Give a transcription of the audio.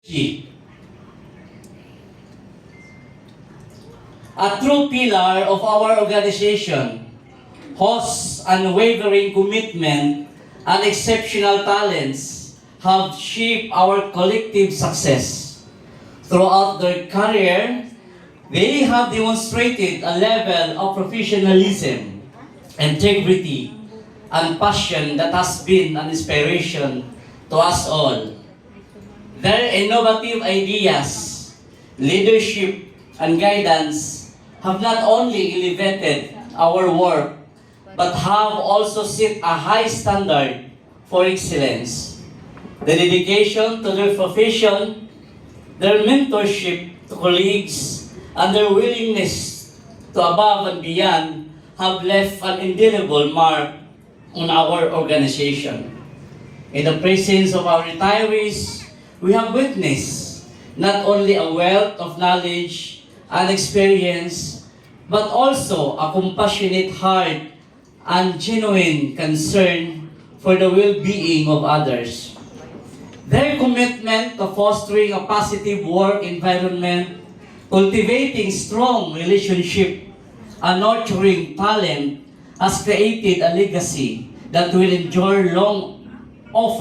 G. A true pillar of our organization, whose unwavering commitment and exceptional talents have shaped our collective success. Throughout their career, they have demonstrated a level of professionalism, integrity, and passion that has been an inspiration to us all. Their innovative ideas, leadership, and guidance have not only elevated our work, but have also set a high standard for excellence. The dedication to their profession, their mentorship to colleagues, and their willingness to above and beyond have left an indelible mark on our organization. In the presence of our retirees, we have witnessed not only a wealth of knowledge and experience, but also a compassionate heart and genuine concern for the well-being of others. Their commitment to fostering a positive work environment, cultivating strong relationship, and nurturing talent has created a legacy that will endure long